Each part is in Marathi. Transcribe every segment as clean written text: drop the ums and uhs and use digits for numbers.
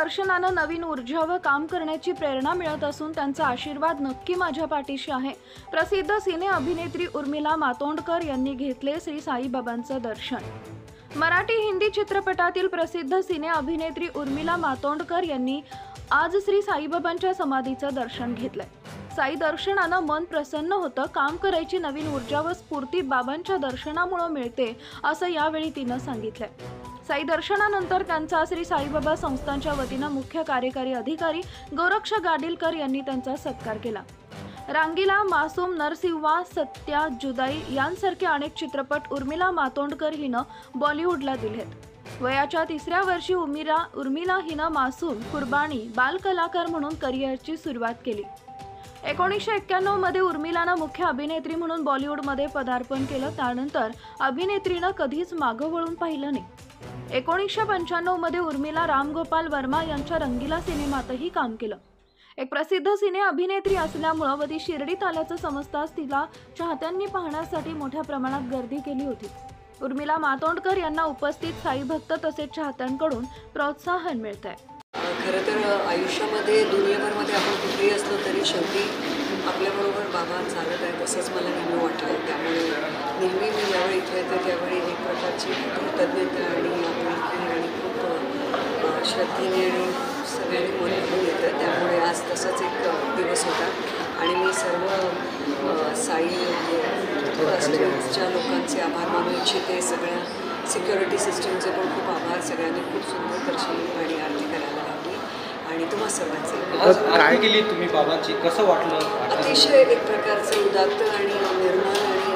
दर्शनानं नवीन ऊर्जा व काम करण्याची प्रेरणा मिळत असून त्यांचा आशीर्वाद नक्की माझ्या पाठीशी आहे। प्रसिद्ध सिने अभिनेत्री उर्मिला मातोंडकर यांनी घेतले श्री साईबाबांचं दर्शन। मराठी हिंदी चित्रपटातील प्रसिद्ध सिने अभिनेत्री उर्मिला मातोंडकर यांनी आज श्री साईबाबांच्या समाधीचं दर्शन घेतलंय। साई दर्शनानं मन प्रसन्न होतं, काम करायची नवीन ऊर्जा व स्फूर्ती बाबांच्या दर्शनामुळे मिळते असं यावेळी तिनं सांगितलंय। साई दर्शनानंतर त्यांचा श्री साईबाबा संस्थांच्या वतीनं मुख्य कार्यकारी अधिकारी गोरक्ष गाडीलकर यांनी त्यांचा सत्कार केला। रांगीला, मासूम, नरसिंहा, सत्या, जुदाई यांसारखे अनेक चित्रपट उर्मिला मातोंडकर हिनं बॉलिवूडला दिलेत। वयाच्या 3ऱ्या वर्षी उर्मिला हिनं मासूम, कुर्बानी, बाल कलाकार म्हणून करिअरची सुरुवात केली। 1991 मध्ये उर्मिलानं मुख्य अभिनेत्री म्हणून बॉलिवूडमध्ये पदार्पण केलं। त्यानंतर अभिनेत्रीनं कधीच मागं वळून पाहिलं नाही। 1995 मध्ये उर्मिला राम गोपाल वर्मा यांच्या रंगीला सिनेमातही काम केलं। एक प्रसिद्ध सिने अभिनेत्री असल्यामुळे व ती शिर्डीत आल्याचं समजताच तिला चाहत्यांनी पाहण्यासाठी मोठ्या प्रमाणात गर्दी केली होती। उर्मिला मातोंडकर यांना उपस्थित साई भक्त तसेच चाहत्यांकडून प्रोत्साहन मिळतंय। खरं तर आयुष्यामध्ये दुनियाभरमध्ये आपण कुठेही असलो तरी शेवटी आपल्याबरोबर बाबा चालत आहेत असंच मला नेहमी वाटलं। त्यामुळे नेहमी मी ज्यावेळी इथे येते त्यावेळी एक प्रकारची कृतज्ञता आणि आपुलकी आणि खूप श्रद्धेने आणि सगळ्यांनी मन घेऊन येतं। त्यामुळे आज तसाच एक दिवस होता आणि मी सर्व साई ट्रस्टच्या लोकांचे आभार मानू इच्छिते। सगळ्या सिक्युरिटी सिस्टमचे पण खूप आभार। सगळ्यांनी खूप सुंदर दर्शन आणि आरती करायला लागली आणि तुम्हा सर्वांचे काय केली तुम्ही बाबांची, कसं वाटलं? अतिशय एक प्रकारचं उदात्त आणि निर्मळ आणि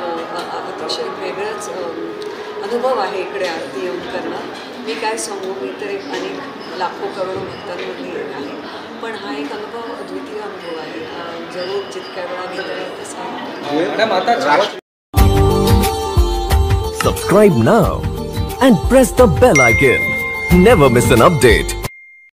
अतिशय वेगळाच अनुभव आहे इकडे आरती येऊन करणं। मी काय सांगू, मी तर एक अनेक लाखो करोडो भक्तांमधली एक आहे, पण हा एक अनुभव अद्वितीय अनुभव आहे। जरूर जितक्या वेळा घेता येईल तसा। Subscribe now and press the bell icon. Never miss an update.